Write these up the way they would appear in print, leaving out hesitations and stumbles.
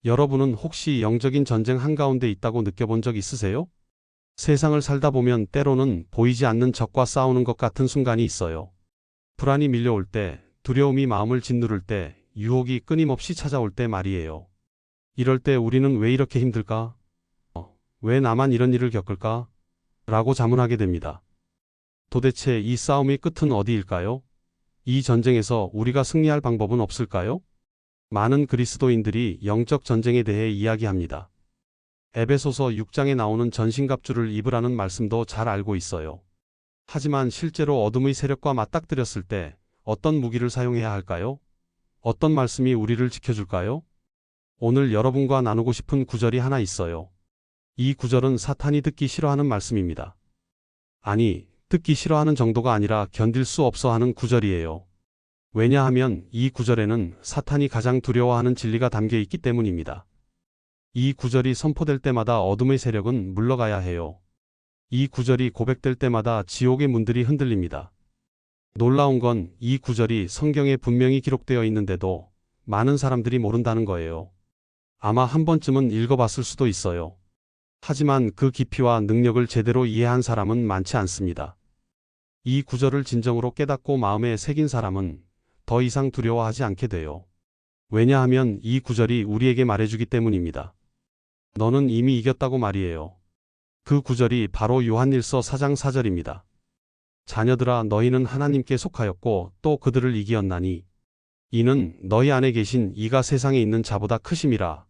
여러분은 혹시 영적인 전쟁 한가운데 있다고 느껴본 적 있으세요? 세상을 살다 보면 때로는 보이지 않는 적과 싸우는 것 같은 순간이 있어요. 불안이 밀려올 때, 두려움이 마음을 짓누를 때, 유혹이 끊임없이 찾아올 때 말이에요. 이럴 때 우리는 왜 이렇게 힘들까? 왜 나만 이런 일을 겪을까? 라고 자문하게 됩니다. 도대체 이 싸움의 끝은 어디일까요? 이 전쟁에서 우리가 승리할 방법은 없을까요? 많은 그리스도인들이 영적 전쟁에 대해 이야기합니다. 에베소서 6장에 나오는 전신갑주를 입으라는 말씀도 잘 알고 있어요. 하지만 실제로 어둠의 세력과 맞닥뜨렸을 때 어떤 무기를 사용해야 할까요? 어떤 말씀이 우리를 지켜줄까요? 오늘 여러분과 나누고 싶은 구절이 하나 있어요. 이 구절은 사탄이 듣기 싫어하는 말씀입니다. 아니, 듣기 싫어하는 정도가 아니라 견딜 수 없어 하는 구절이에요. 왜냐하면 이 구절에는 사탄이 가장 두려워하는 진리가 담겨 있기 때문입니다. 이 구절이 선포될 때마다 어둠의 세력은 물러가야 해요. 이 구절이 고백될 때마다 지옥의 문들이 흔들립니다. 놀라운 건 이 구절이 성경에 분명히 기록되어 있는데도 많은 사람들이 모른다는 거예요. 아마 한 번쯤은 읽어봤을 수도 있어요. 하지만 그 깊이와 능력을 제대로 이해한 사람은 많지 않습니다. 이 구절을 진정으로 깨닫고 마음에 새긴 사람은 더 이상 두려워하지 않게 돼요. 왜냐하면 이 구절이 우리에게 말해주기 때문입니다. 너는 이미 이겼다고 말이에요. 그 구절이 바로 요한일서 4장 4절입니다. 자녀들아 너희는 하나님께 속하였고 또 그들을 이기었나니 이는 너희 안에 계신 이가 세상에 있는 자보다 크심이라.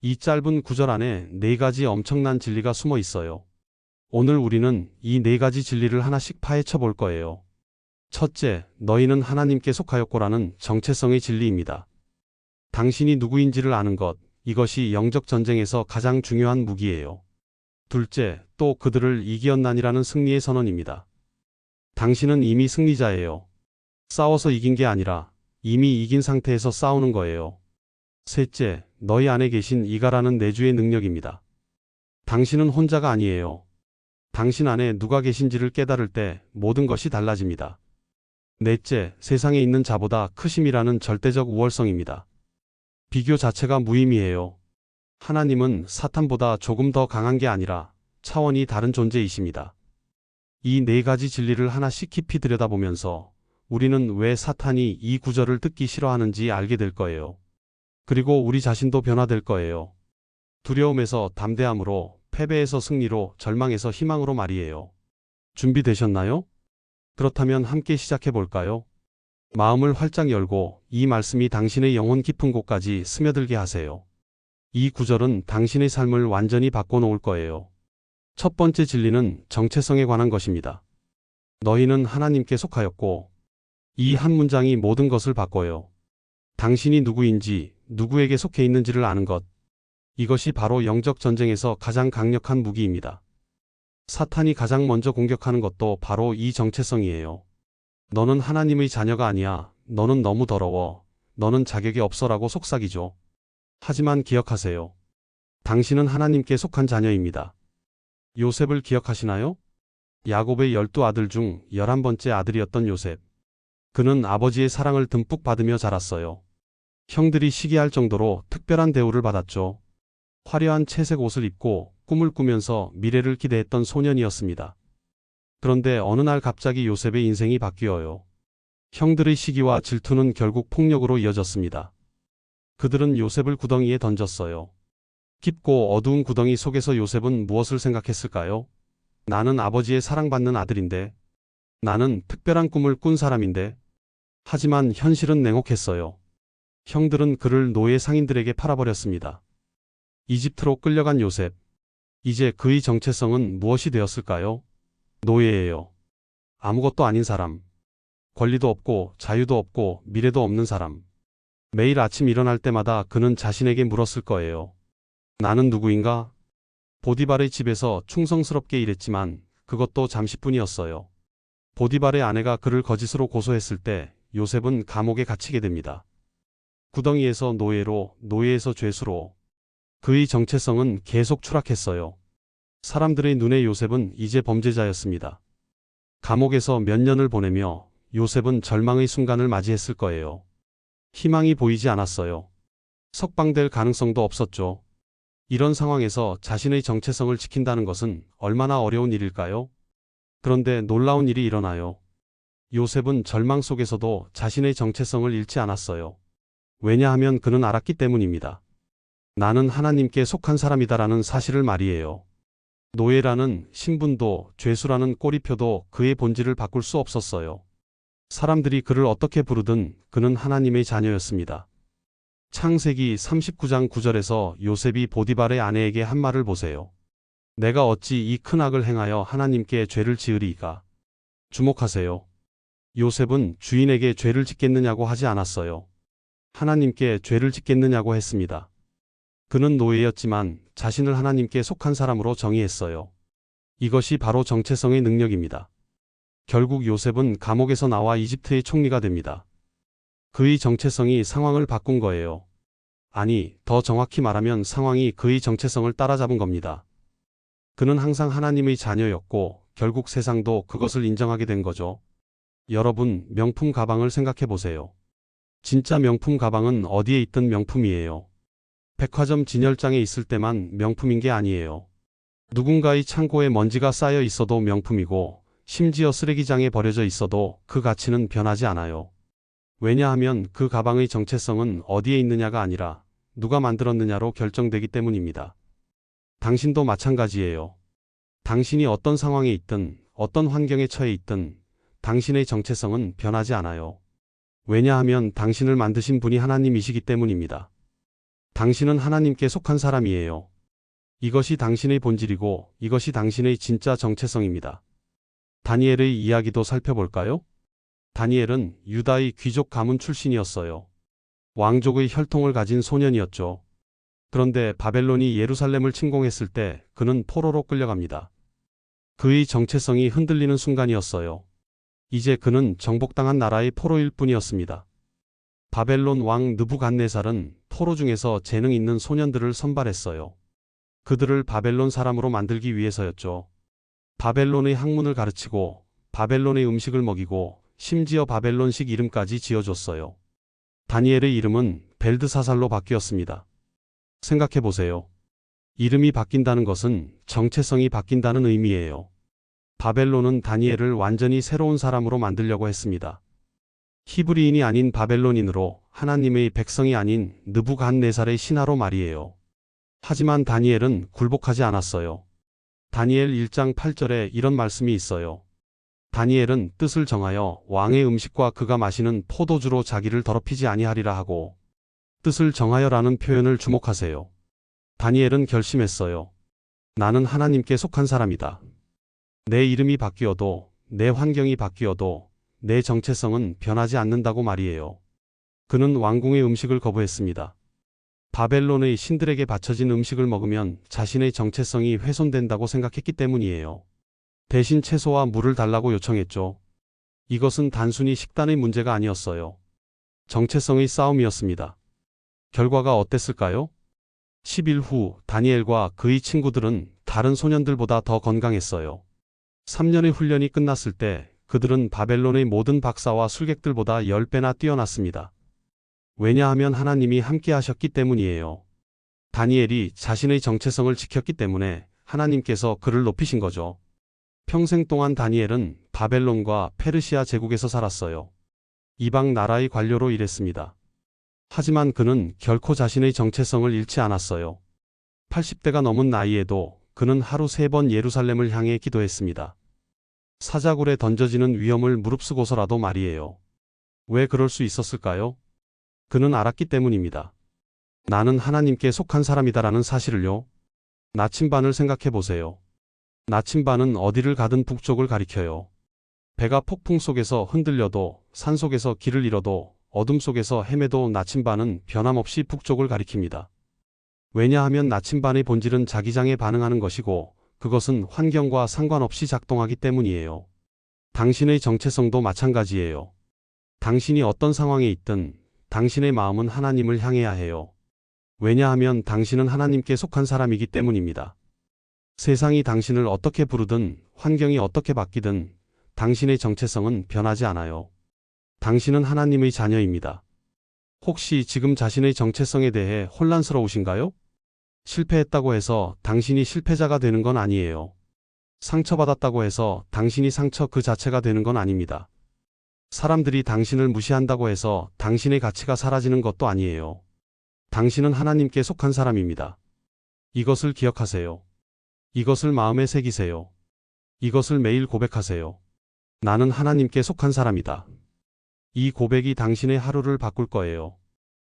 이 짧은 구절 안에 네 가지 엄청난 진리가 숨어 있어요. 오늘 우리는 이 네 가지 진리를 하나씩 파헤쳐 볼 거예요. 첫째, 너희는 하나님께 속하였고라는 정체성의 진리입니다. 당신이 누구인지를 아는 것, 이것이 영적 전쟁에서 가장 중요한 무기예요. 둘째, 또 그들을 이기었나니라는 승리의 선언입니다. 당신은 이미 승리자예요. 싸워서 이긴 게 아니라 이미 이긴 상태에서 싸우는 거예요. 셋째, 너희 안에 계신 이가라는 내주의 능력입니다. 당신은 혼자가 아니에요. 당신 안에 누가 계신지를 깨달을 때 모든 것이 달라집니다. 넷째, 세상에 있는 자보다 크심이라는 절대적 우월성입니다. 비교 자체가 무의미해요. 하나님은 사탄보다 조금 더 강한 게 아니라 차원이 다른 존재이십니다. 이 네 가지 진리를 하나씩 깊이 들여다보면서 우리는 왜 사탄이 이 구절을 듣기 싫어하는지 알게 될 거예요. 그리고 우리 자신도 변화될 거예요. 두려움에서 담대함으로, 패배에서 승리로, 절망에서 희망으로 말이에요. 준비되셨나요? 그렇다면 함께 시작해 볼까요? 마음을 활짝 열고 이 말씀이 당신의 영혼 깊은 곳까지 스며들게 하세요. 이 구절은 당신의 삶을 완전히 바꿔놓을 거예요. 첫 번째 진리는 정체성에 관한 것입니다. 너희는 하나님께 속하였고, 이 한 문장이 모든 것을 바꿔요. 당신이 누구인지, 누구에게 속해 있는지를 아는 것. 이것이 바로 영적 전쟁에서 가장 강력한 무기입니다. 사탄이 가장 먼저 공격하는 것도 바로 이 정체성이에요. 너는 하나님의 자녀가 아니야. 너는 너무 더러워. 너는 자격이 없어라고 속삭이죠. 하지만 기억하세요. 당신은 하나님께 속한 자녀입니다. 요셉을 기억하시나요? 야곱의 12아들 중 11번째 아들이었던 요셉. 그는 아버지의 사랑을 듬뿍 받으며 자랐어요. 형들이 시기할 정도로 특별한 대우를 받았죠. 화려한 채색 옷을 입고 꿈을 꾸면서 미래를 기대했던 소년이었습니다. 그런데 어느 날 갑자기 요셉의 인생이 바뀌어요. 형들의 시기와 질투는 결국 폭력으로 이어졌습니다. 그들은 요셉을 구덩이에 던졌어요. 깊고 어두운 구덩이 속에서 요셉은 무엇을 생각했을까요? 나는 아버지의 사랑받는 아들인데, 나는 특별한 꿈을 꾼 사람인데. 하지만 현실은 냉혹했어요. 형들은 그를 노예 상인들에게 팔아버렸습니다. 이집트로 끌려간 요셉. 이제 그의 정체성은 무엇이 되었을까요? 노예예요. 아무것도 아닌 사람. 권리도 없고 자유도 없고 미래도 없는 사람. 매일 아침 일어날 때마다 그는 자신에게 물었을 거예요. 나는 누구인가? 보디발의 집에서 충성스럽게 일했지만 그것도 잠시뿐이었어요. 보디발의 아내가 그를 거짓으로 고소했을 때 요셉은 감옥에 갇히게 됩니다. 구덩이에서 노예로, 노예에서 죄수로. 그의 정체성은 계속 추락했어요. 사람들의 눈에 요셉은 이제 범죄자였습니다. 감옥에서 몇 년을 보내며 요셉은 절망의 순간을 맞이했을 거예요. 희망이 보이지 않았어요. 석방될 가능성도 없었죠. 이런 상황에서 자신의 정체성을 지킨다는 것은 얼마나 어려운 일일까요? 그런데 놀라운 일이 일어나요. 요셉은 절망 속에서도 자신의 정체성을 잃지 않았어요. 왜냐하면 그는 알았기 때문입니다. 나는 하나님께 속한 사람이다라는 사실을 말이에요. 노예라는 신분도 죄수라는 꼬리표도 그의 본질을 바꿀 수 없었어요. 사람들이 그를 어떻게 부르든 그는 하나님의 자녀였습니다. 창세기 39장 9절에서 요셉이 보디발의 아내에게 한 말을 보세요. 내가 어찌 이 큰 악을 행하여 하나님께 죄를 지으리이까. 주목하세요. 요셉은 주인에게 죄를 짓겠느냐고 하지 않았어요. 하나님께 죄를 짓겠느냐고 했습니다. 그는 노예였지만 자신을 하나님께 속한 사람으로 정의했어요. 이것이 바로 정체성의 능력입니다. 결국 요셉은 감옥에서 나와 이집트의 총리가 됩니다. 그의 정체성이 상황을 바꾼 거예요. 아니, 더 정확히 말하면 상황이 그의 정체성을 따라잡은 겁니다. 그는 항상 하나님의 자녀였고 결국 세상도 그것을 인정하게 된 거죠. 여러분, 명품 가방을 생각해 보세요. 진짜 명품 가방은 어디에 있든 명품이에요. 백화점 진열장에 있을 때만 명품인 게 아니에요. 누군가의 창고에 먼지가 쌓여 있어도 명품이고 심지어 쓰레기장에 버려져 있어도 그 가치는 변하지 않아요. 왜냐하면 그 가방의 정체성은 어디에 있느냐가 아니라 누가 만들었느냐로 결정되기 때문입니다. 당신도 마찬가지예요. 당신이 어떤 상황에 있든 어떤 환경에 처해 있든 당신의 정체성은 변하지 않아요. 왜냐하면 당신을 만드신 분이 하나님이시기 때문입니다. 당신은 하나님께 속한 사람이에요. 이것이 당신의 본질이고 이것이 당신의 진짜 정체성입니다. 다니엘의 이야기도 살펴볼까요? 다니엘은 유다의 귀족 가문 출신이었어요. 왕족의 혈통을 가진 소년이었죠. 그런데 바벨론이 예루살렘을 침공했을 때 그는 포로로 끌려갑니다. 그의 정체성이 흔들리는 순간이었어요. 이제 그는 정복당한 나라의 포로일 뿐이었습니다. 바벨론 왕 느부갓네살은 포로 중에서 재능 있는 소년들을 선발했어요. 그들을 바벨론 사람으로 만들기 위해서였죠. 바벨론의 학문을 가르치고 바벨론의 음식을 먹이고 심지어 바벨론식 이름까지 지어줬어요. 다니엘의 이름은 벨드사살로 바뀌었습니다. 생각해보세요. 이름이 바뀐다는 것은 정체성이 바뀐다는 의미예요. 바벨론은 다니엘을 완전히 새로운 사람으로 만들려고 했습니다. 히브리인이 아닌 바벨론인으로 하나님의 백성이 아닌 느부갓네살의 신하로 말이에요. 하지만 다니엘은 굴복하지 않았어요. 다니엘 1장 8절에 이런 말씀이 있어요. 다니엘은 뜻을 정하여 왕의 음식과 그가 마시는 포도주로 자기를 더럽히지 아니하리라 하고, 뜻을 정하여라는 표현을 주목하세요. 다니엘은 결심했어요. 나는 하나님께 속한 사람이다. 내 이름이 바뀌어도 내 환경이 바뀌어도 내 정체성은 변하지 않는다고 말이에요. 그는 왕궁의 음식을 거부했습니다. 바벨론의 신들에게 바쳐진 음식을 먹으면 자신의 정체성이 훼손된다고 생각했기 때문이에요. 대신 채소와 물을 달라고 요청했죠. 이것은 단순히 식단의 문제가 아니었어요. 정체성의 싸움이었습니다. 결과가 어땠을까요? 10일 후 다니엘과 그의 친구들은 다른 소년들보다 더 건강했어요. 3년의 훈련이 끝났을 때 그들은 바벨론의 모든 박사와 술객들보다 10배나 뛰어났습니다. 왜냐하면 하나님이 함께 하셨기 때문이에요. 다니엘이 자신의 정체성을 지켰기 때문에 하나님께서 그를 높이신 거죠. 평생 동안 다니엘은 바벨론과 페르시아 제국에서 살았어요. 이방 나라의 관료로 일했습니다. 하지만 그는 결코 자신의 정체성을 잃지 않았어요. 80대가 넘은 나이에도 그는 하루 3번 예루살렘을 향해 기도했습니다. 사자굴에 던져지는 위험을 무릅쓰고서라도 말이에요. 왜 그럴 수 있었을까요? 그는 알았기 때문입니다. 나는 하나님께 속한 사람이다라는 사실을요. 나침반을 생각해 보세요. 나침반은 어디를 가든 북쪽을 가리켜요. 배가 폭풍 속에서 흔들려도 산속에서 길을 잃어도 어둠 속에서 헤매도 나침반은 변함없이 북쪽을 가리킵니다. 왜냐하면 나침반의 본질은 자기장에 반응하는 것이고 그것은 환경과 상관없이 작동하기 때문이에요. 당신의 정체성도 마찬가지예요. 당신이 어떤 상황에 있든 당신의 마음은 하나님을 향해야 해요. 왜냐하면 당신은 하나님께 속한 사람이기 때문입니다. 세상이 당신을 어떻게 부르든 환경이 어떻게 바뀌든 당신의 정체성은 변하지 않아요. 당신은 하나님의 자녀입니다. 혹시 지금 자신의 정체성에 대해 혼란스러우신가요? 실패했다고 해서 당신이 실패자가 되는 건 아니에요. 상처받았다고 해서 당신이 상처 그 자체가 되는 건 아닙니다. 사람들이 당신을 무시한다고 해서 당신의 가치가 사라지는 것도 아니에요. 당신은 하나님께 속한 사람입니다. 이것을 기억하세요. 이것을 마음에 새기세요. 이것을 매일 고백하세요. 나는 하나님께 속한 사람이다. 이 고백이 당신의 하루를 바꿀 거예요.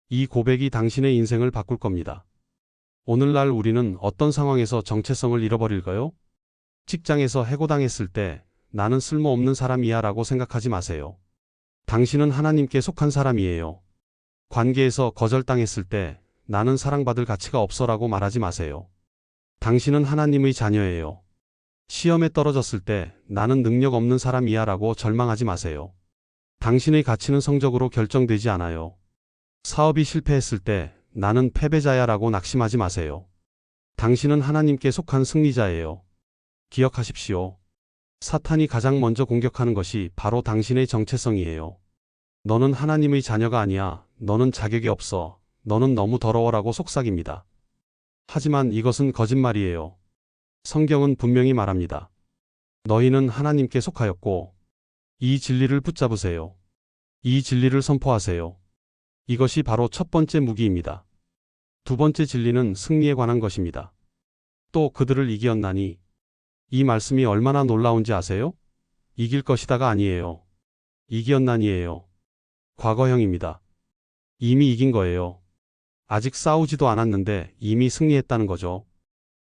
이 고백이 당신의 인생을 바꿀 겁니다. 오늘날 우리는 어떤 상황에서 정체성을 잃어버릴까요? 직장에서 해고당했을 때 나는 쓸모없는 사람이야 라고 생각하지 마세요. 당신은 하나님께 속한 사람이에요. 관계에서 거절당했을 때 나는 사랑받을 가치가 없어 라고 말하지 마세요. 당신은 하나님의 자녀예요. 시험에 떨어졌을 때 나는 능력 없는 사람이야 라고 절망하지 마세요. 당신의 가치는 성적으로 결정되지 않아요. 사업이 실패했을 때 나는 패배자야 라고 낙심하지 마세요. 당신은 하나님께 속한 승리자예요. 기억하십시오. 사탄이 가장 먼저 공격하는 것이 바로 당신의 정체성이에요. 너는 하나님의 자녀가 아니야. 너는 자격이 없어. 너는 너무 더러워라고 속삭입니다. 하지만 이것은 거짓말이에요. 성경은 분명히 말합니다. 너희는 하나님께 속하였고 이 진리를 붙잡으세요. 이 진리를 선포하세요. 이것이 바로 첫 번째 무기입니다. 두 번째 진리는 승리에 관한 것입니다. 또 그들을 이기었나니 이 말씀이 얼마나 놀라운지 아세요? 이길 것이다가 아니에요. 이기었나니예요. 과거형입니다. 이미 이긴 거예요. 아직 싸우지도 않았는데 이미 승리했다는 거죠.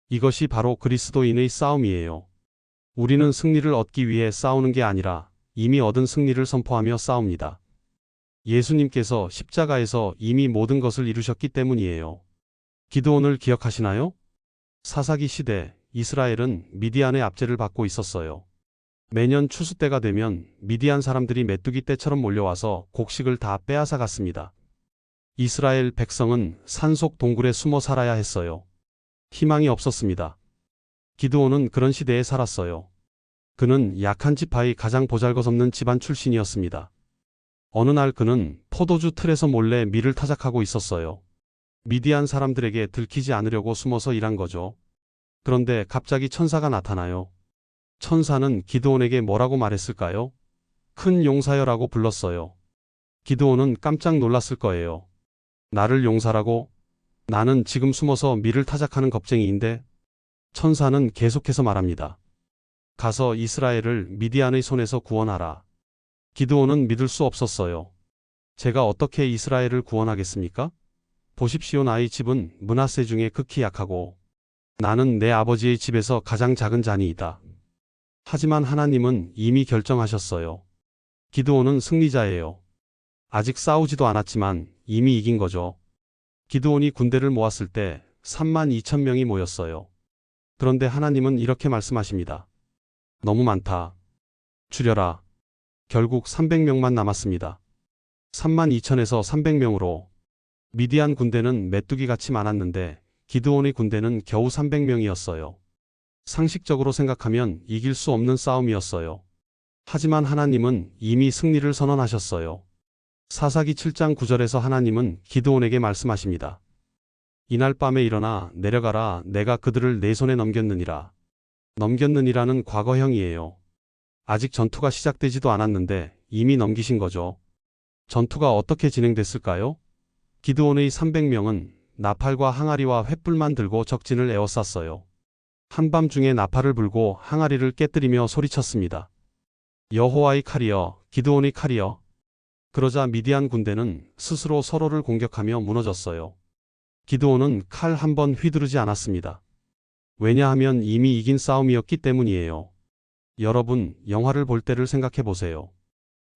이것이 바로 그리스도인의 싸움이에요. 우리는 승리를 얻기 위해 싸우는 게 아니라 이미 얻은 승리를 선포하며 싸웁니다. 예수님께서 십자가에서 이미 모든 것을 이루셨기 때문이에요. 기드온을 기억하시나요? 사사기 시대 이스라엘은 미디안의 압제를 받고 있었어요. 매년 추수 때가 되면 미디안 사람들이 메뚜기 떼처럼 몰려와서 곡식을 다 빼앗아 갔습니다. 이스라엘 백성은 산속 동굴에 숨어 살아야 했어요. 희망이 없었습니다. 기드온은 그런 시대에 살았어요. 그는 약한 지파의 가장 보잘것없는 집안 출신이었습니다. 어느 날 그는 포도주 틀에서 몰래 밀을 타작하고 있었어요. 미디안 사람들에게 들키지 않으려고 숨어서 일한 거죠. 그런데 갑자기 천사가 나타나요. 천사는 기드온에게 뭐라고 말했을까요? 큰 용사여라고 불렀어요. 기드온은 깜짝 놀랐을 거예요. 나를 용사라고? 나는 지금 숨어서 밀을 타작하는 겁쟁이인데? 천사는 계속해서 말합니다. 가서 이스라엘을 미디안의 손에서 구원하라. 기드온은 믿을 수 없었어요. 제가 어떻게 이스라엘을 구원하겠습니까? 보십시오. 나의 집은 므낫세 중에 극히 약하고 나는 내 아버지의 집에서 가장 작은 자니이다. 하지만 하나님은 이미 결정하셨어요. 기드온은 승리자예요. 아직 싸우지도 않았지만 이미 이긴 거죠. 기드온이 군대를 모았을 때 32,000명이 모였어요. 그런데 하나님은 이렇게 말씀하십니다. 너무 많다. 줄여라. 결국 300명만 남았습니다. 32,000에서 300명으로 미디안 군대는 메뚜기같이 많았는데 기드온의 군대는 겨우 300명이었어요. 상식적으로 생각하면 이길 수 없는 싸움이었어요. 하지만 하나님은 이미 승리를 선언하셨어요. 사사기 7장 9절에서 하나님은 기드온에게 말씀하십니다. 이날 밤에 일어나 내려가라. 내가 그들을 내 손에 넘겼느니라. 넘겼느니라는 과거형이에요. 아직 전투가 시작되지도 않았는데 이미 넘기신 거죠. 전투가 어떻게 진행됐을까요? 기드온의 300명은 나팔과 항아리와 횃불만 들고 적진을 에워쌌어요. 한밤중에 나팔을 불고 항아리를 깨뜨리며 소리쳤습니다. 여호와의 칼이여, 기드온의 칼이여. 그러자 미디안 군대는 스스로 서로를 공격하며 무너졌어요. 기드온은 칼 한 번 휘두르지 않았습니다. 왜냐하면 이미 이긴 싸움이었기 때문이에요. 여러분, 영화를 볼 때를 생각해 보세요.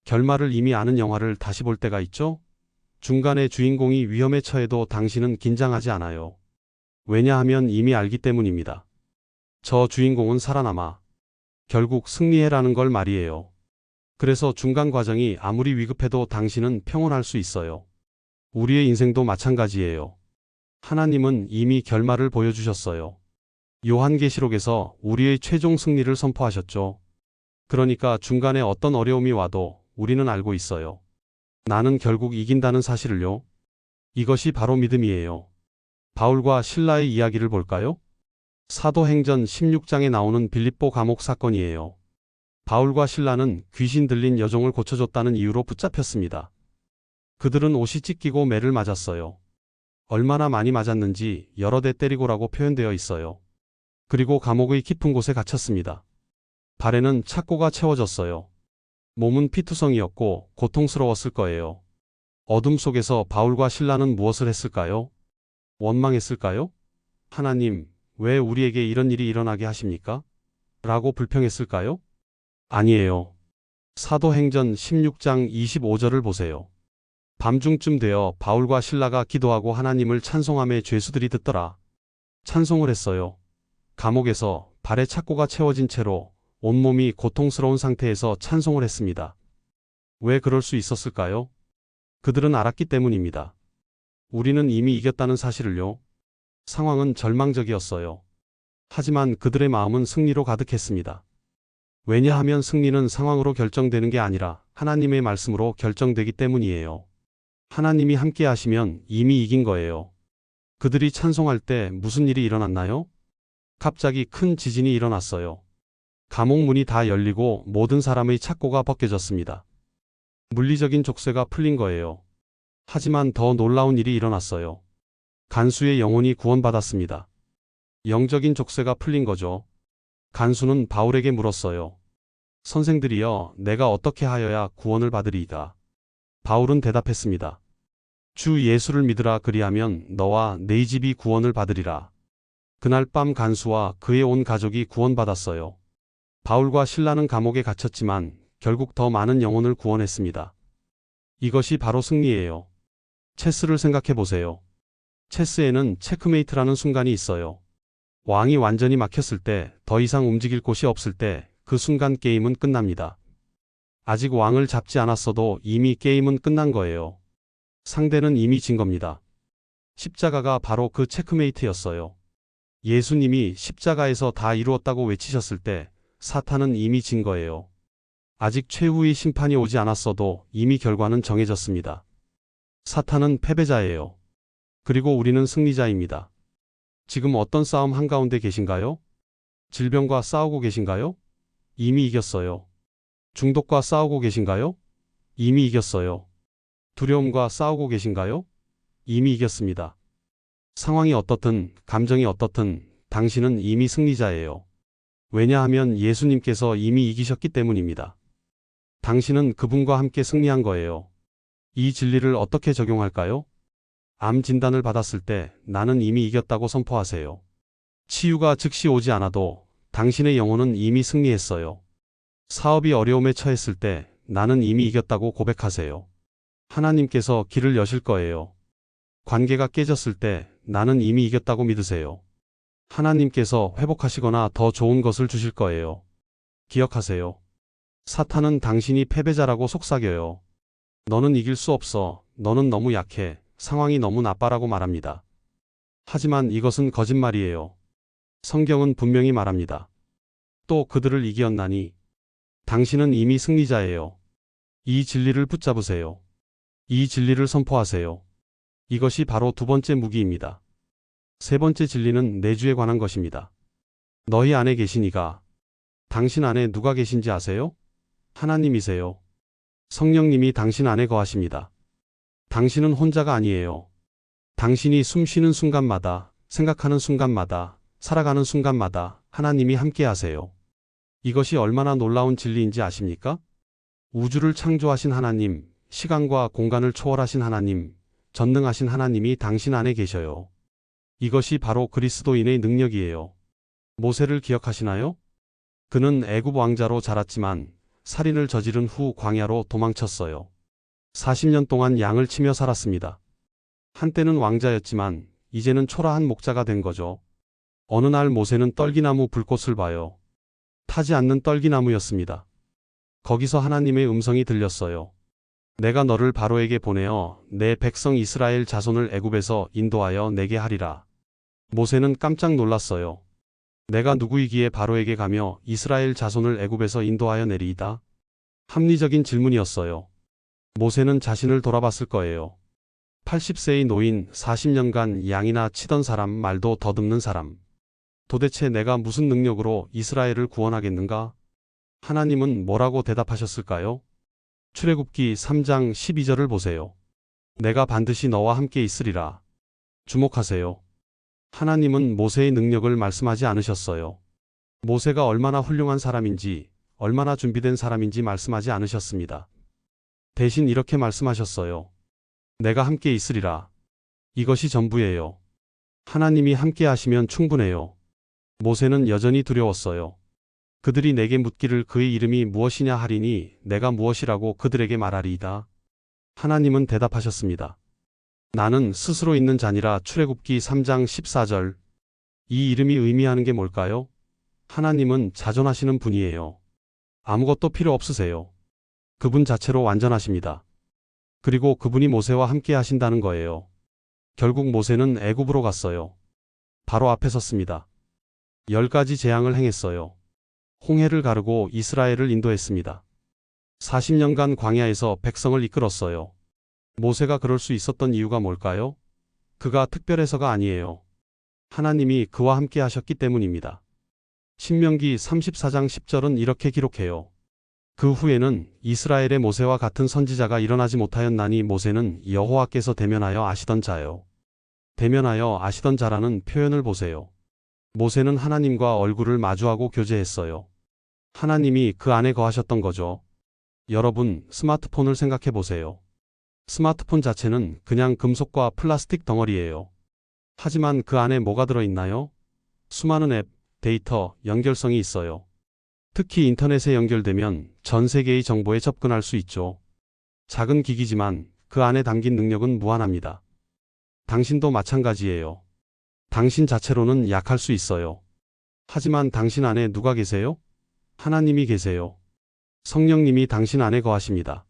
결말을 이미 아는 영화를 다시 볼 때가 있죠? 중간에 주인공이 위험에 처해도 당신은 긴장하지 않아요. 왜냐하면 이미 알기 때문입니다. 저 주인공은 살아남아. 결국 승리해라는 걸 말이에요. 그래서 중간 과정이 아무리 위급해도 당신은 평온할 수 있어요. 우리의 인생도 마찬가지예요. 하나님은 이미 결말을 보여주셨어요. 요한계시록에서 우리의 최종 승리를 선포하셨죠. 그러니까 중간에 어떤 어려움이 와도 우리는 알고 있어요. 나는 결국 이긴다는 사실을요. 이것이 바로 믿음이에요. 바울과 실라의 이야기를 볼까요? 사도행전 16장에 나오는 빌립보 감옥 사건이에요. 바울과 실라는 귀신 들린 여종을 고쳐줬다는 이유로 붙잡혔습니다. 그들은 옷이 찢기고 매를 맞았어요. 얼마나 많이 맞았는지 여러 대 때리고라고 표현되어 있어요. 그리고 감옥의 깊은 곳에 갇혔습니다. 발에는 착고가 채워졌어요. 몸은 피투성이었고 고통스러웠을 거예요. 어둠 속에서 바울과 실라는 무엇을 했을까요? 원망했을까요? 하나님, 왜 우리에게 이런 일이 일어나게 하십니까? 라고 불평했을까요? 아니에요. 사도행전 16장 25절을 보세요. 밤중쯤 되어 바울과 실라가 기도하고 하나님을 찬송함에 죄수들이 듣더라. 찬송을 했어요. 감옥에서 발에 착고가 채워진 채로 온몸이 고통스러운 상태에서 찬송을 했습니다. 왜 그럴 수 있었을까요? 그들은 알았기 때문입니다. 우리는 이미 이겼다는 사실을요. 상황은 절망적이었어요. 하지만 그들의 마음은 승리로 가득했습니다. 왜냐하면 승리는 상황으로 결정되는 게 아니라 하나님의 말씀으로 결정되기 때문이에요. 하나님이 함께 하시면 이미 이긴 거예요. 그들이 찬송할 때 무슨 일이 일어났나요? 갑자기 큰 지진이 일어났어요. 감옥 문이 다 열리고 모든 사람의 착고가 벗겨졌습니다. 물리적인 족쇄가 풀린 거예요. 하지만 더 놀라운 일이 일어났어요. 간수의 영혼이 구원받았습니다. 영적인 족쇄가 풀린 거죠. 간수는 바울에게 물었어요. 선생들이여, 내가 어떻게 하여야 구원을 받으리이까? 바울은 대답했습니다. 주 예수를 믿으라, 그리하면 너와 네 집이 구원을 받으리라. 그날 밤 간수와 그의 온 가족이 구원받았어요. 바울과 실라는 감옥에 갇혔지만 결국 더 많은 영혼을 구원했습니다. 이것이 바로 승리예요. 체스를 생각해 보세요. 체스에는 체크메이트라는 순간이 있어요. 왕이 완전히 막혔을 때, 더 이상 움직일 곳이 없을 때, 그 순간 게임은 끝납니다. 아직 왕을 잡지 않았어도 이미 게임은 끝난 거예요. 상대는 이미 진 겁니다. 십자가가 바로 그 체크메이트였어요. 예수님이 십자가에서 다 이루었다고 외치셨을 때 사탄은 이미 진 거예요. 아직 최후의 심판이 오지 않았어도 이미 결과는 정해졌습니다. 사탄은 패배자예요. 그리고 우리는 승리자입니다. 지금 어떤 싸움 한가운데 계신가요? 질병과 싸우고 계신가요? 이미 이겼어요. 중독과 싸우고 계신가요? 이미 이겼어요. 두려움과 싸우고 계신가요? 이미 이겼습니다. 상황이 어떻든, 감정이 어떻든 당신은 이미 승리자예요. 왜냐하면 예수님께서 이미 이기셨기 때문입니다. 당신은 그분과 함께 승리한 거예요. 이 진리를 어떻게 적용할까요? 암 진단을 받았을 때 나는 이미 이겼다고 선포하세요. 치유가 즉시 오지 않아도 당신의 영혼은 이미 승리했어요. 사업이 어려움에 처했을 때 나는 이미 이겼다고 고백하세요. 하나님께서 길을 여실 거예요. 관계가 깨졌을 때 나는 이미 이겼다고 믿으세요. 하나님께서 회복하시거나 더 좋은 것을 주실 거예요. 기억하세요. 사탄은 당신이 패배자라고 속삭여요. 너는 이길 수 없어. 너는 너무 약해. 상황이 너무 나빠라고 말합니다. 하지만 이것은 거짓말이에요. 성경은 분명히 말합니다. 또 그들을 이기었나니 당신은 이미 승리자예요. 이 진리를 붙잡으세요. 이 진리를 선포하세요. 이것이 바로 두 번째 무기입니다. 세 번째 진리는 내주에 관한 것입니다. 너희 안에 계신 이가, 당신 안에 누가 계신지 아세요? 하나님이세요. 성령님이 당신 안에 거하십니다. 당신은 혼자가 아니에요. 당신이 숨 쉬는 순간마다, 생각하는 순간마다, 살아가는 순간마다 하나님이 함께 하세요. 이것이 얼마나 놀라운 진리인지 아십니까? 우주를 창조하신 하나님, 시간과 공간을 초월하신 하나님, 전능하신 하나님이 당신 안에 계셔요. 이것이 바로 그리스도인의 능력이에요. 모세를 기억하시나요? 그는 애굽 왕자로 자랐지만 살인을 저지른 후 광야로 도망쳤어요. 40년 동안 양을 치며 살았습니다. 한때는 왕자였지만 이제는 초라한 목자가 된 거죠. 어느 날 모세는 떨기나무 불꽃을 봐요. 타지 않는 떨기나무였습니다. 거기서 하나님의 음성이 들렸어요. 내가 너를 바로에게 보내어 내 백성 이스라엘 자손을 애굽에서 인도하여 내게 하리라. 모세는 깜짝 놀랐어요. 내가 누구이기에 바로에게 가며 이스라엘 자손을 애굽에서 인도하여 내리이다? 합리적인 질문이었어요. 모세는 자신을 돌아봤을 거예요. 80세의 노인, 40년간 양이나 치던 사람 말도 더듬는 사람. 도대체 내가 무슨 능력으로 이스라엘을 구원하겠는가? 하나님은 뭐라고 대답하셨을까요? 출애굽기 3장 12절을 보세요. 내가 반드시 너와 함께 있으리라. 주목하세요. 하나님은 모세의 능력을 말씀하지 않으셨어요. 모세가 얼마나 훌륭한 사람인지, 얼마나 준비된 사람인지 말씀하지 않으셨습니다. 대신 이렇게 말씀하셨어요. 내가 함께 있으리라. 이것이 전부예요. 하나님이 함께 하시면 충분해요. 모세는 여전히 두려웠어요. 그들이 내게 묻기를 그의 이름이 무엇이냐 하리니 내가 무엇이라고 그들에게 말하리이다. 하나님은 대답하셨습니다. 나는 스스로 있는 자니라. 출애굽기 3장 14절. 이 이름이 의미하는 게 뭘까요? 하나님은 자존하시는 분이에요. 아무것도 필요 없으세요. 그분 자체로 완전하십니다. 그리고 그분이 모세와 함께 하신다는 거예요. 결국 모세는 애굽으로 갔어요. 바로 앞에 섰습니다. 10가지 재앙을 행했어요. 홍해를 가르고 이스라엘을 인도했습니다. 40년간 광야에서 백성을 이끌었어요. 모세가 그럴 수 있었던 이유가 뭘까요? 그가 특별해서가 아니에요. 하나님이 그와 함께 하셨기 때문입니다. 신명기 34장 10절은 이렇게 기록해요. 그 후에는 이스라엘의 모세와 같은 선지자가 일어나지 못하였나니 모세는 여호와께서 대면하여 아시던 자요. 대면하여 아시던 자라는 표현을 보세요. 모세는 하나님과 얼굴을 마주하고 교제했어요. 하나님이 그 안에 거하셨던 거죠. 여러분, 스마트폰을 생각해 보세요. 스마트폰 자체는 그냥 금속과 플라스틱 덩어리예요. 하지만 그 안에 뭐가 들어있나요? 수많은 앱, 데이터, 연결성이 있어요. 특히 인터넷에 연결되면 전 세계의 정보에 접근할 수 있죠. 작은 기기지만 그 안에 담긴 능력은 무한합니다. 당신도 마찬가지예요. 당신 자체로는 약할 수 있어요. 하지만 당신 안에 누가 계세요? 하나님이 계세요. 성령님이 당신 안에 거하십니다.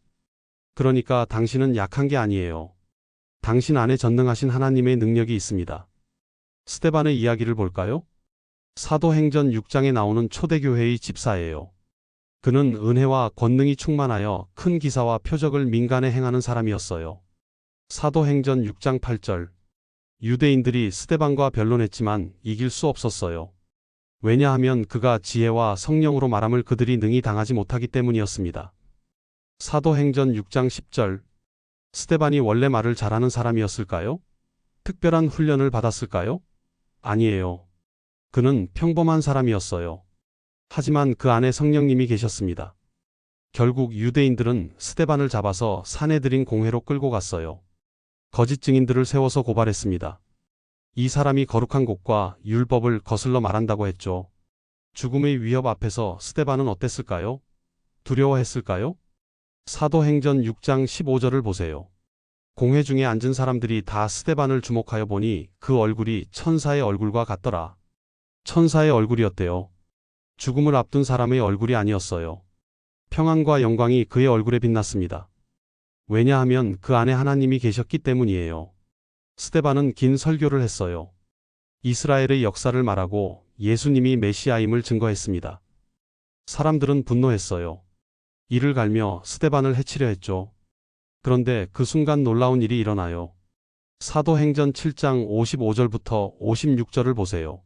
그러니까 당신은 약한 게 아니에요. 당신 안에 전능하신 하나님의 능력이 있습니다. 스데반의 이야기를 볼까요? 사도행전 6장에 나오는 초대교회의 집사예요. 그는 은혜와 권능이 충만하여 큰 기사와 표적을 민간에 행하는 사람이었어요. 사도행전 6장 8절. 유대인들이 스데반과 변론했지만 이길 수 없었어요. 왜냐하면 그가 지혜와 성령으로 말함을 그들이 능히 당하지 못하기 때문이었습니다. 사도행전 6장 10절. 스데반이 원래 말을 잘하는 사람이었을까요? 특별한 훈련을 받았을까요? 아니에요. 그는 평범한 사람이었어요. 하지만 그 안에 성령님이 계셨습니다. 결국 유대인들은 스데반을 잡아서 사내들인 공회로 끌고 갔어요. 거짓 증인들을 세워서 고발했습니다. 이 사람이 거룩한 곳과 율법을 거슬러 말한다고 했죠. 죽음의 위협 앞에서 스데반은 어땠을까요? 두려워했을까요? 사도행전 6장 15절을 보세요. 공회 중에 앉은 사람들이 다 스데반을 주목하여 보니 그 얼굴이 천사의 얼굴과 같더라. 천사의 얼굴이었대요. 죽음을 앞둔 사람의 얼굴이 아니었어요. 평안과 영광이 그의 얼굴에 빛났습니다. 왜냐하면 그 안에 하나님이 계셨기 때문이에요. 스데반은 긴 설교를 했어요. 이스라엘의 역사를 말하고 예수님이 메시아임을 증거했습니다. 사람들은 분노했어요. 이를 갈며 스데반을 해치려 했죠. 그런데 그 순간 놀라운 일이 일어나요. 사도행전 7장 55절부터 56절을 보세요.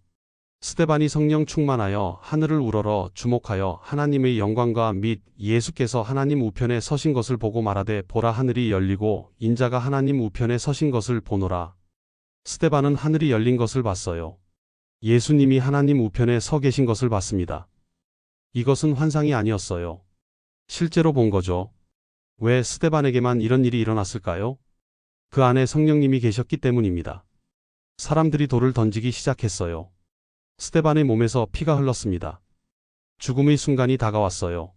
스데반이 성령 충만하여 하늘을 우러러 주목하여 하나님의 영광과 및 예수께서 하나님 우편에 서신 것을 보고 말하되 보라 하늘이 열리고 인자가 하나님 우편에 서신 것을 보노라. 스데반은 하늘이 열린 것을 봤어요. 예수님이 하나님 우편에 서 계신 것을 봤습니다. 이것은 환상이 아니었어요. 실제로 본 거죠. 왜 스데반에게만 이런 일이 일어났을까요? 그 안에 성령님이 계셨기 때문입니다. 사람들이 돌을 던지기 시작했어요. 스데반의 몸에서 피가 흘렀습니다. 죽음의 순간이 다가왔어요.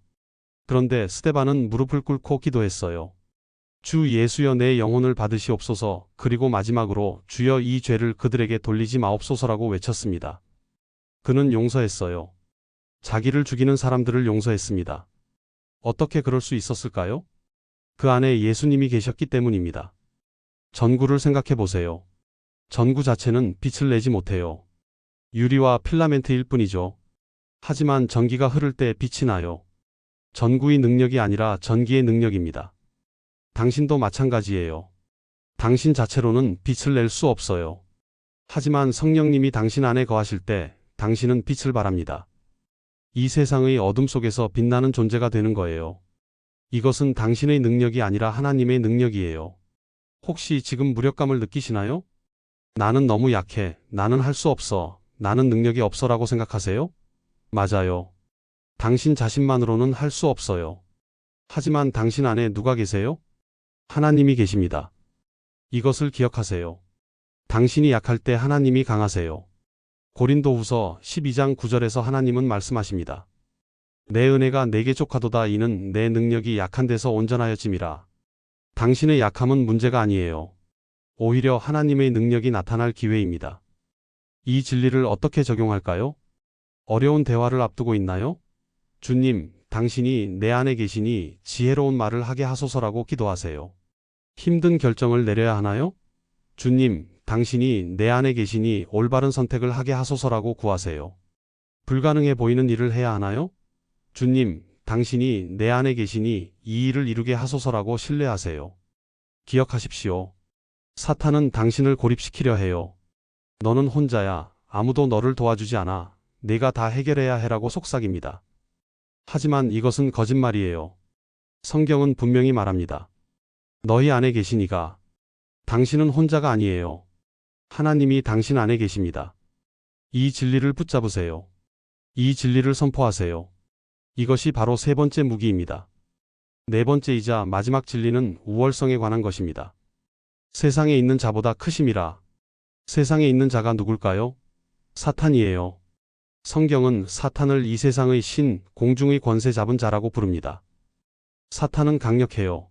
그런데 스데반은 무릎을 꿇고 기도했어요. 주 예수여 내 영혼을 받으시옵소서. 그리고 마지막으로 주여 이 죄를 그들에게 돌리지 마옵소서라고 외쳤습니다. 그는 용서했어요. 자기를 죽이는 사람들을 용서했습니다. 어떻게 그럴 수 있었을까요? 그 안에 예수님이 계셨기 때문입니다. 전구를 생각해 보세요. 전구 자체는 빛을 내지 못해요. 유리와 필라멘트일 뿐이죠. 하지만 전기가 흐를 때 빛이 나요. 전구의 능력이 아니라 전기의 능력입니다. 당신도 마찬가지예요. 당신 자체로는 빛을 낼 수 없어요. 하지만 성령님이 당신 안에 거하실 때 당신은 빛을 발합니다. 이 세상의 어둠 속에서 빛나는 존재가 되는 거예요. 이것은 당신의 능력이 아니라 하나님의 능력이에요. 혹시 지금 무력감을 느끼시나요? 나는 너무 약해. 나는 할 수 없어. 나는 능력이 없어라고 생각하세요? 맞아요. 당신 자신만으로는 할 수 없어요. 하지만 당신 안에 누가 계세요? 하나님이 계십니다. 이것을 기억하세요. 당신이 약할 때 하나님이 강하세요. 고린도후서 12장 9절에서 하나님은 말씀하십니다. 내 은혜가 내게 족하도다. 이는 내 능력이 약한 데서 온전하여짐이라. 당신의 약함은 문제가 아니에요. 오히려 하나님의 능력이 나타날 기회입니다. 이 진리를 어떻게 적용할까요? 어려운 대화를 앞두고 있나요? 주님, 당신이 내 안에 계시니 지혜로운 말을 하게 하소서라고 기도하세요. 힘든 결정을 내려야 하나요? 주님, 당신이 내 안에 계시니 올바른 선택을 하게 하소서라고 구하세요. 불가능해 보이는 일을 해야 하나요? 주님, 당신이 내 안에 계시니 이 일을 이루게 하소서라고 신뢰하세요. 기억하십시오. 사탄은 당신을 고립시키려 해요. 너는 혼자야. 아무도 너를 도와주지 않아. 내가 다 해결해야 해라고 속삭입니다. 하지만 이것은 거짓말이에요. 성경은 분명히 말합니다. 너희 안에 계시니가. 당신은 혼자가 아니에요. 하나님이 당신 안에 계십니다. 이 진리를 붙잡으세요. 이 진리를 선포하세요. 이것이 바로 세 번째 무기입니다. 네 번째이자 마지막 진리는 우월성에 관한 것입니다. 세상에 있는 자보다 크심이라. 세상에 있는 자가 누굴까요? 사탄이에요. 성경은 사탄을 이 세상의 신, 공중의 권세 잡은 자라고 부릅니다. 사탄은 강력해요.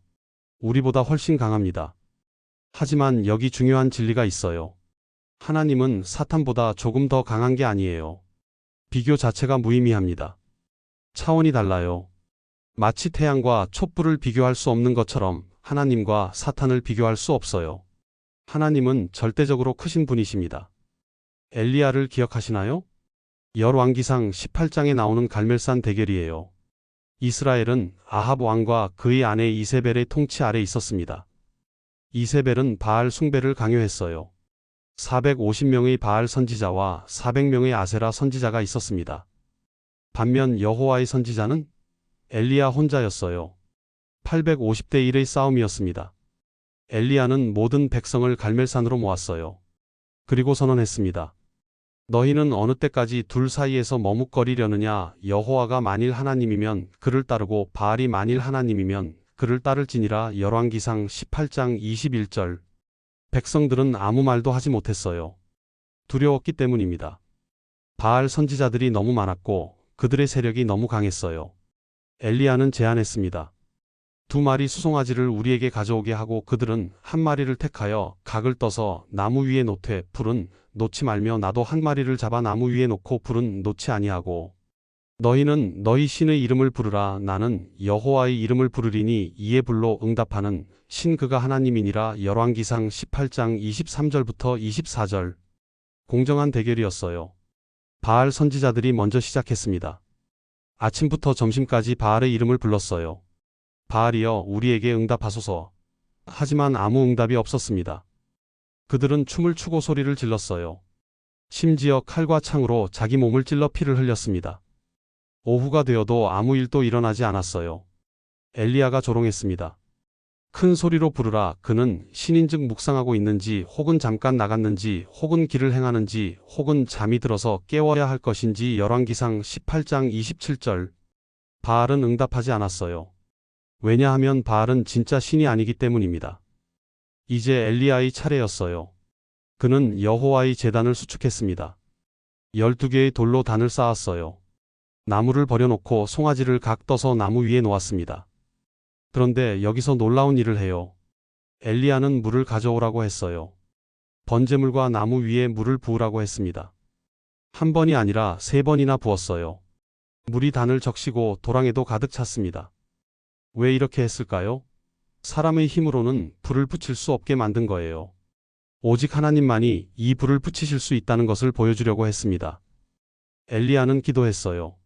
우리보다 훨씬 강합니다. 하지만 여기 중요한 진리가 있어요. 하나님은 사탄보다 조금 더 강한 게 아니에요. 비교 자체가 무의미합니다. 차원이 달라요. 마치 태양과 촛불을 비교할 수 없는 것처럼 하나님과 사탄을 비교할 수 없어요. 하나님은 절대적으로 크신 분이십니다. 엘리야를 기억하시나요? 열왕기상 18장에 나오는 갈멜산 대결이에요. 이스라엘은 아합 왕과 그의 아내 이세벨의 통치 아래 있었습니다. 이세벨은 바알 숭배를 강요했어요. 450명의 바알 선지자와 400명의 아세라 선지자가 있었습니다. 반면 여호와의 선지자는 엘리야 혼자였어요. 850대 1의 싸움이었습니다. 엘리야는 모든 백성을 갈멜산으로 모았어요. 그리고 선언했습니다. 너희는 어느 때까지 둘 사이에서 머뭇거리려느냐? 여호와가 만일 하나님이면 그를 따르고 바알이 만일 하나님이면 그를 따를지니라. 열왕기상 18장 21절. 백성들은 아무 말도 하지 못했어요. 두려웠기 때문입니다. 바알 선지자들이 너무 많았고 그들의 세력이 너무 강했어요. 엘리야는 제안했습니다. 2마리 수송아지를 우리에게 가져오게 하고 그들은 1마리를 택하여 각을 떠서 나무 위에 놓되 불은 놓지 말며 나도 1마리를 잡아 나무 위에 놓고 불은 놓지 아니하고 너희는 너희 신의 이름을 부르라. 나는 여호와의 이름을 부르리니 이에 불로 응답하는 신 그가 하나님이니라. 열왕기상 18장 23절부터 24절. 공정한 대결이었어요. 바알 선지자들이 먼저 시작했습니다. 아침부터 점심까지 바알의 이름을 불렀어요. 바알이여 우리에게 응답하소서. 하지만 아무 응답이 없었습니다. 그들은 춤을 추고 소리를 질렀어요. 심지어 칼과 창으로 자기 몸을 찔러 피를 흘렸습니다. 오후가 되어도 아무 일도 일어나지 않았어요. 엘리야가 조롱했습니다. 큰 소리로 부르라. 그는 신인즉 묵상하고 있는지 혹은 잠깐 나갔는지 혹은 길을 행하는지 혹은 잠이 들어서 깨워야 할 것인지. 열왕기상 18장 27절. 바알은 응답하지 않았어요. 왜냐하면 바알은 진짜 신이 아니기 때문입니다. 이제 엘리야의 차례였어요. 그는 여호와의 제단을 수축했습니다. 12개의 돌로 단을 쌓았어요. 나무를 버려놓고 송아지를 각 떠서 나무 위에 놓았습니다. 그런데 여기서 놀라운 일을 해요. 엘리야는 물을 가져오라고 했어요. 번제물과 나무 위에 물을 부으라고 했습니다. 한 번이 아니라 3번이나 부었어요. 물이 단을 적시고 도랑에도 가득 찼습니다. 왜 이렇게 했을까요? 사람의 힘으로는 불을 붙일 수 없게 만든 거예요. 오직 하나님만이 이 불을 붙이실 수 있다는 것을 보여주려고 했습니다. 엘리야는 기도했어요.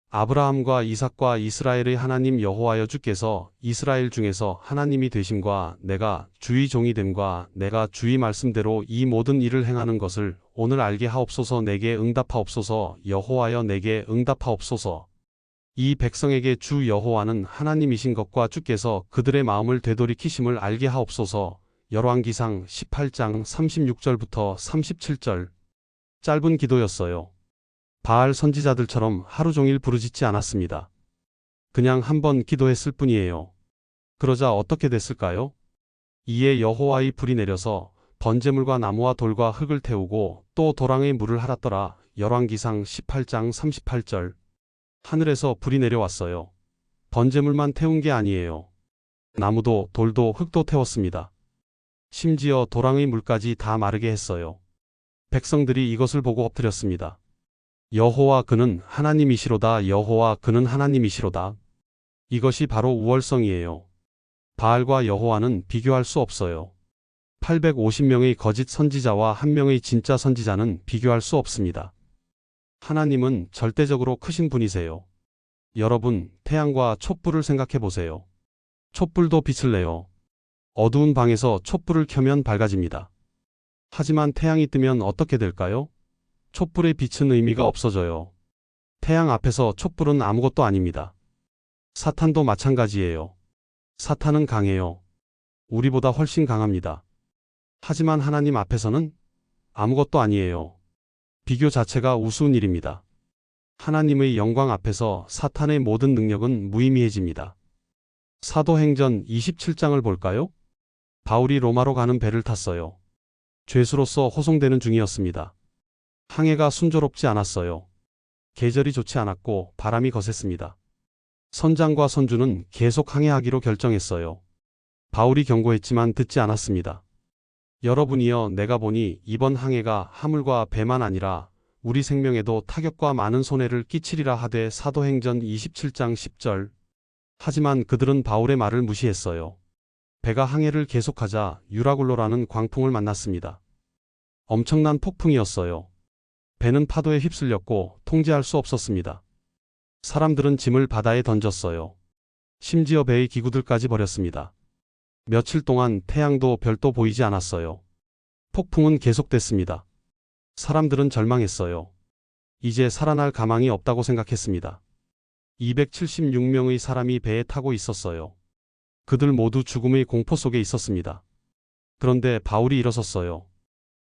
아브라함과 이삭과 이스라엘의 하나님 여호와여, 주께서 이스라엘 중에서 하나님이 되심과 내가 주의 종이 됨과 내가 주의 말씀대로 이 모든 일을 행하는 것을 오늘 알게 하옵소서. 내게 응답하옵소서. 여호와여, 내게 응답하옵소서. 이 백성에게 주 여호와는 하나님이신 것과 주께서 그들의 마음을 되돌이키심을 알게 하옵소서. 열왕기상 18장 36절부터 37절. 짧은 기도였어요. 바알 선지자들처럼 하루 종일 부르짖지 않았습니다. 그냥 한 번 기도했을 뿐이에요. 그러자 어떻게 됐을까요? 이에 여호와의 불이 내려서 번제물과 나무와 돌과 흙을 태우고 또 도랑의 물을 할았더라. 열왕기상 18장 38절. 하늘에서 불이 내려왔어요. 번제물만 태운 게 아니에요. 나무도 돌도 흙도 태웠습니다. 심지어 도랑의 물까지 다 마르게 했어요. 백성들이 이것을 보고 엎드렸습니다. 여호와 그는 하나님이시로다. 여호와 그는 하나님이시로다. 이것이 바로 우월성이에요. 바알과 여호와는 비교할 수 없어요. 850명의 거짓 선지자와 한 명의 진짜 선지자는 비교할 수 없습니다. 하나님은 절대적으로 크신 분이세요. 여러분, 태양과 촛불을 생각해 보세요. 촛불도 빛을 내요. 어두운 방에서 촛불을 켜면 밝아집니다. 하지만 태양이 뜨면 어떻게 될까요? 촛불의 빛은 의미가 없어져요. 태양 앞에서 촛불은 아무것도 아닙니다. 사탄도 마찬가지예요. 사탄은 강해요. 우리보다 훨씬 강합니다. 하지만 하나님 앞에서는 아무것도 아니에요. 비교 자체가 우스운 일입니다. 하나님의 영광 앞에서 사탄의 모든 능력은 무의미해집니다. 사도행전 27장을 볼까요? 바울이 로마로 가는 배를 탔어요. 죄수로서 호송되는 중이었습니다. 항해가 순조롭지 않았어요. 계절이 좋지 않았고 바람이 거셌습니다. 선장과 선주는 계속 항해하기로 결정했어요. 바울이 경고했지만 듣지 않았습니다. 여러분이여, 내가 보니 이번 항해가 하물과 배만 아니라 우리 생명에도 타격과 많은 손해를 끼치리라 하되. 사도행전 27장 10절. 하지만 그들은 바울의 말을 무시했어요. 배가 항해를 계속하자 유라굴로라는 광풍을 만났습니다. 엄청난 폭풍이었어요. 배는 파도에 휩쓸렸고 통제할 수 없었습니다. 사람들은 짐을 바다에 던졌어요. 심지어 배의 기구들까지 버렸습니다. 며칠 동안 태양도 별도 보이지 않았어요. 폭풍은 계속됐습니다. 사람들은 절망했어요. 이제 살아날 가망이 없다고 생각했습니다. 276명의 사람이 배에 타고 있었어요. 그들 모두 죽음의 공포 속에 있었습니다. 그런데 바울이 일어섰어요.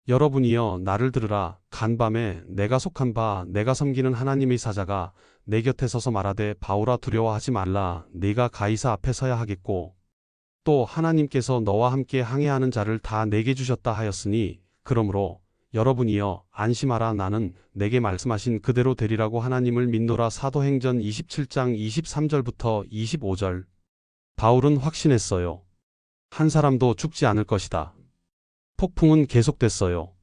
여러분이여, 나를 들으라. 간밤에 내가 속한 바 내가 섬기는 하나님의 사자가 내 곁에 서서 말하되, 바울아, 두려워하지 말라. 네가 가이사 앞에 서야 하겠고 또 하나님께서 너와 함께 항해하는 자를 다 내게 주셨다 하였으니, 그러므로 여러분이여 안심하라. 나는 내게 말씀하신 그대로 되리라고 하나님을 믿노라. 사도행전 27장 23절부터 25절. 바울은 확신했어요. 한 사람도 죽지 않을 것이다. 폭풍은 계속됐어요.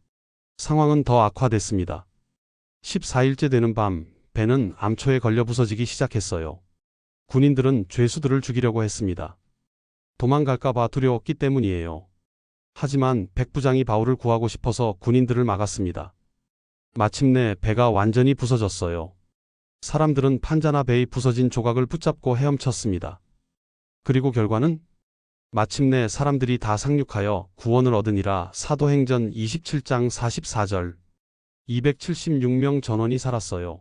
상황은 더 악화됐습니다. 14일째 되는 밤, 배는 암초에 걸려 부서지기 시작했어요. 군인들은 죄수들을 죽이려고 했습니다. 도망갈까봐 두려웠기 때문이에요. 하지만 백부장이 바울을 구하고 싶어서 군인들을 막았습니다. 마침내 배가 완전히 부서졌어요. 사람들은 판자나 배의 부서진 조각을 붙잡고 헤엄쳤습니다. 그리고 결과는 마침내 사람들이 다 상륙하여 구원을 얻으니라. 사도행전 27장 44절. 276명 전원이 살았어요.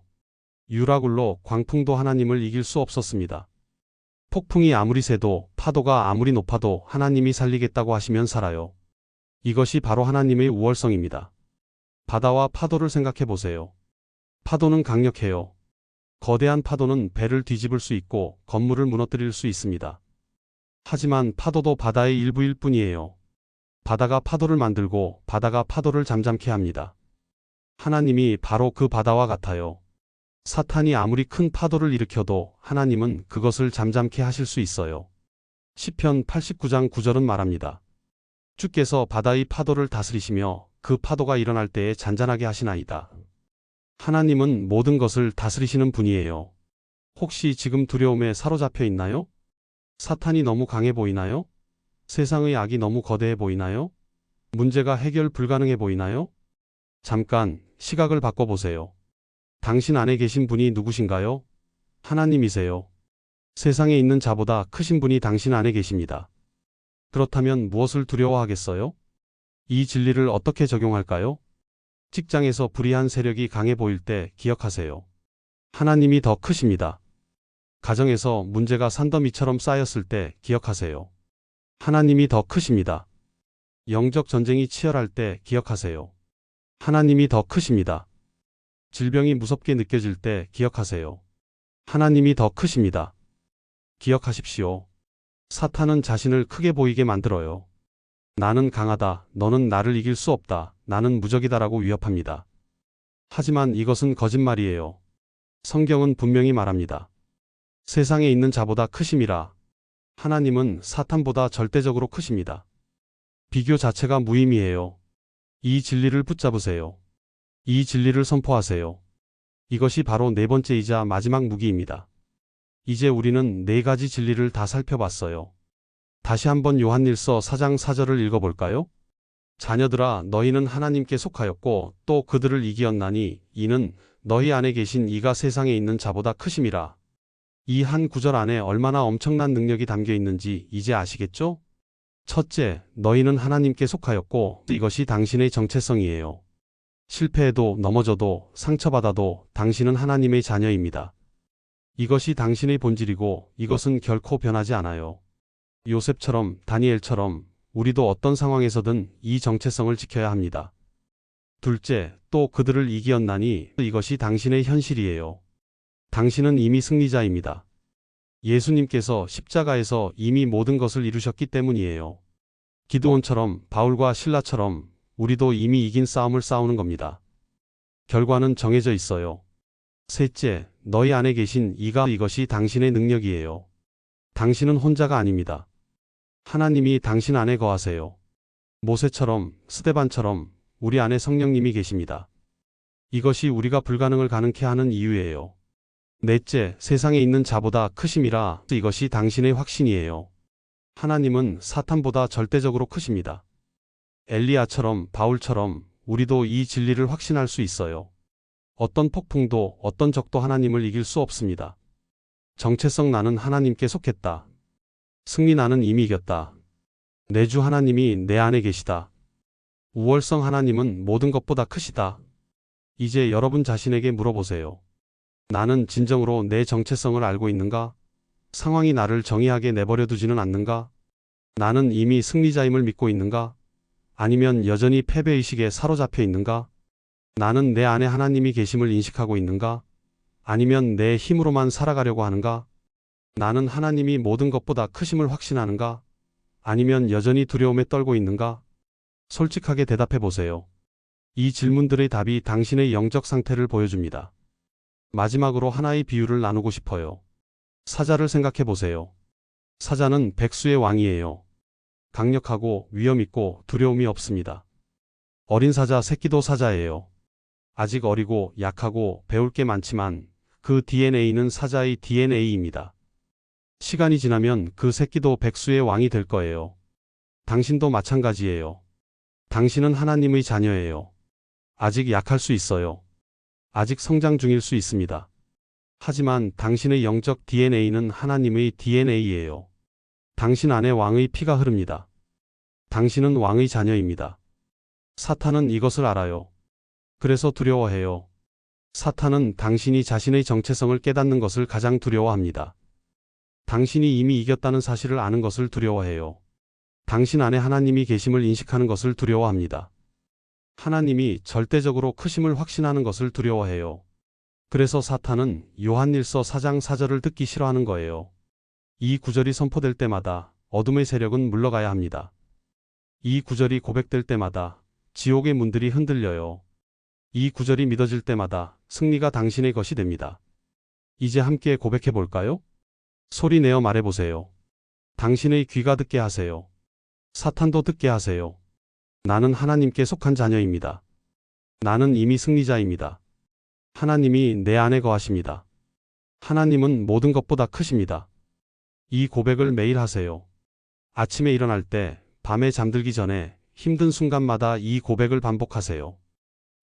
유라굴로 광풍도 하나님을 이길 수 없었습니다. 폭풍이 아무리 세도, 파도가 아무리 높아도 하나님이 살리겠다고 하시면 살아요. 이것이 바로 하나님의 우월성입니다. 바다와 파도를 생각해 보세요. 파도는 강력해요. 거대한 파도는 배를 뒤집을 수 있고 건물을 무너뜨릴 수 있습니다. 하지만 파도도 바다의 일부일 뿐이에요. 바다가 파도를 만들고 바다가 파도를 잠잠케 합니다. 하나님이 바로 그 바다와 같아요. 사탄이 아무리 큰 파도를 일으켜도 하나님은 그것을 잠잠케 하실 수 있어요. 시편 89장 9절은 말합니다. 주께서 바다의 파도를 다스리시며 그 파도가 일어날 때에 잔잔하게 하시나이다. 하나님은 모든 것을 다스리시는 분이에요. 혹시 지금 두려움에 사로잡혀 있나요? 사탄이 너무 강해 보이나요? 세상의 악이 너무 거대해 보이나요? 문제가 해결 불가능해 보이나요? 잠깐 시각을 바꿔보세요. 당신 안에 계신 분이 누구신가요? 하나님이세요. 세상에 있는 자보다 크신 분이 당신 안에 계십니다. 그렇다면 무엇을 두려워하겠어요? 이 진리를 어떻게 적용할까요? 직장에서 불의한 세력이 강해 보일 때 기억하세요. 하나님이 더 크십니다. 가정에서 문제가 산더미처럼 쌓였을 때 기억하세요. 하나님이 더 크십니다. 영적 전쟁이 치열할 때 기억하세요. 하나님이 더 크십니다. 질병이 무섭게 느껴질 때 기억하세요. 하나님이 더 크십니다. 기억하십시오. 사탄은 자신을 크게 보이게 만들어요. 나는 강하다, 너는 나를 이길 수 없다, 나는 무적이다라고 위협합니다. 하지만 이것은 거짓말이에요. 성경은 분명히 말합니다. 세상에 있는 자보다 크심이라. 하나님은 사탄보다 절대적으로 크십니다. 비교 자체가 무의미해요. 이 진리를 붙잡으세요. 이 진리를 선포하세요. 이것이 바로 네 번째이자 마지막 무기입니다. 이제 우리는 네 가지 진리를 다 살펴봤어요. 다시 한번 요한일서 4장 4절을 읽어볼까요? 자녀들아, 너희는 하나님께 속하였고 또 그들을 이기었나니 이는 너희 안에 계신 이가 세상에 있는 자보다 크심이라. 이 한 구절 안에 얼마나 엄청난 능력이 담겨 있는지 이제 아시겠죠? 첫째, 너희는 하나님께 속하였고 이것이 당신의 정체성이에요. 실패해도 넘어져도 상처받아도 당신은 하나님의 자녀입니다. 이것이 당신의 본질이고 이것은 결코 변하지 않아요. 요셉처럼 다니엘처럼 우리도 어떤 상황에서든 이 정체성을 지켜야 합니다. 둘째, 또 그들을 이기었나니 이것이 당신의 현실이에요. 당신은 이미 승리자입니다. 예수님께서 십자가에서 이미 모든 것을 이루셨기 때문이에요. 기드온처럼 바울과 신라처럼 우리도 이미 이긴 싸움을 싸우는 겁니다. 결과는 정해져 있어요. 셋째, 너희 안에 계신 이가 이것이 당신의 능력이에요. 당신은 혼자가 아닙니다. 하나님이 당신 안에 거하세요. 모세처럼 스데반처럼 우리 안에 성령님이 계십니다. 이것이 우리가 불가능을 가능케 하는 이유예요. 넷째, 세상에 있는 자보다 크심이라. 이것이 당신의 확신이에요. 하나님은 사탄보다 절대적으로 크십니다. 엘리야처럼 바울처럼 우리도 이 진리를 확신할 수 있어요. 어떤 폭풍도 어떤 적도 하나님을 이길 수 없습니다. 정체성 나는 하나님께 속했다. 승리 나는 이미 이겼다. 내주 하나님이 내 안에 계시다. 우월성 하나님은 모든 것보다 크시다. 이제 여러분 자신에게 물어보세요. 나는 진정으로 내 정체성을 알고 있는가? 상황이 나를 정의하게 내버려 두지는 않는가? 나는 이미 승리자임을 믿고 있는가? 아니면 여전히 패배의식에 사로잡혀 있는가? 나는 내 안에 하나님이 계심을 인식하고 있는가? 아니면 내 힘으로만 살아가려고 하는가? 나는 하나님이 모든 것보다 크심을 확신하는가? 아니면 여전히 두려움에 떨고 있는가? 솔직하게 대답해 보세요. 이 질문들의 답이 당신의 영적 상태를 보여줍니다. 마지막으로 하나의 비유를 나누고 싶어요. 사자를 생각해 보세요. 사자는 백수의 왕이에요. 강력하고 위험 있고 두려움이 없습니다. 어린 사자 새끼도 사자예요. 아직 어리고 약하고 배울 게 많지만 그 DNA는 사자의 DNA입니다. 시간이 지나면 그 새끼도 백수의 왕이 될 거예요. 당신도 마찬가지예요. 당신은 하나님의 자녀예요. 아직 약할 수 있어요. 아직 성장 중일 수 있습니다. 하지만 당신의 영적 DNA는 하나님의 DNA예요. 당신 안에 왕의 피가 흐릅니다. 당신은 왕의 자녀입니다. 사탄은 이것을 알아요. 그래서 두려워해요. 사탄은 당신이 자신의 정체성을 깨닫는 것을 가장 두려워합니다. 당신이 이미 이겼다는 사실을 아는 것을 두려워해요. 당신 안에 하나님이 계심을 인식하는 것을 두려워합니다. 하나님이 절대적으로 크심을 확신하는 것을 두려워해요. 그래서 사탄은 요한일서 4장 4절을 듣기 싫어하는 거예요. 이 구절이 선포될 때마다 어둠의 세력은 물러가야 합니다. 이 구절이 고백될 때마다 지옥의 문들이 흔들려요. 이 구절이 믿어질 때마다 승리가 당신의 것이 됩니다. 이제 함께 고백해 볼까요? 소리 내어 말해보세요. 당신의 귀가 듣게 하세요. 사탄도 듣게 하세요. 나는 하나님께 속한 자녀입니다. 나는 이미 승리자입니다. 하나님이 내 안에 거하십니다. 하나님은 모든 것보다 크십니다. 이 고백을 매일 하세요. 아침에 일어날 때, 밤에 잠들기 전에 힘든 순간마다 이 고백을 반복하세요.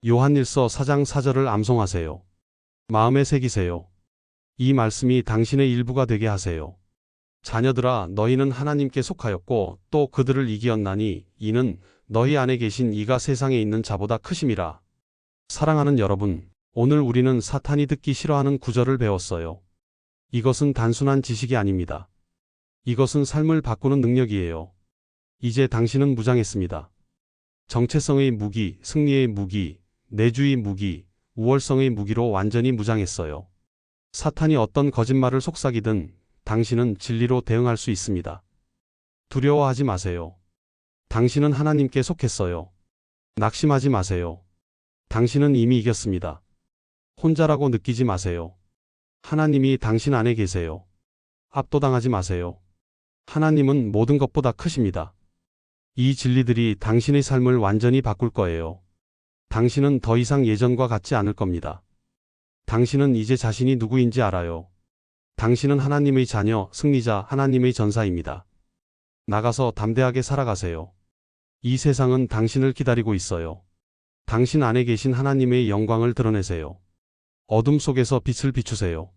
요한일서 4장 4절을 암송하세요. 마음에 새기세요. 이 말씀이 당신의 일부가 되게 하세요. 자녀들아, 너희는 하나님께 속하였고 또 그들을 이기었나니 이는 너희 안에 계신 이가 세상에 있는 자보다 크심이라. 사랑하는 여러분, 오늘 우리는 사탄이 듣기 싫어하는 구절을 배웠어요. 이것은 단순한 지식이 아닙니다. 이것은 삶을 바꾸는 능력이에요. 이제 당신은 무장했습니다. 정체성의 무기, 승리의 무기, 내주의 무기, 우월성의 무기로 완전히 무장했어요. 사탄이 어떤 거짓말을 속삭이든 당신은 진리로 대응할 수 있습니다. 두려워하지 마세요. 당신은 하나님께 속했어요. 낙심하지 마세요. 당신은 이미 이겼습니다. 혼자라고 느끼지 마세요. 하나님이 당신 안에 계세요. 압도당하지 마세요. 하나님은 모든 것보다 크십니다. 이 진리들이 당신의 삶을 완전히 바꿀 거예요. 당신은 더 이상 예전과 같지 않을 겁니다. 당신은 이제 자신이 누구인지 알아요. 당신은 하나님의 자녀, 승리자, 하나님의 전사입니다. 나가서 담대하게 살아가세요. 이 세상은 당신을 기다리고 있어요. 당신 안에 계신 하나님의 영광을 드러내세요. 어둠 속에서 빛을 비추세요.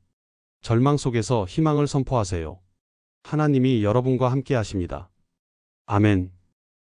절망 속에서 희망을 선포하세요. 하나님이 여러분과 함께 하십니다. 아멘.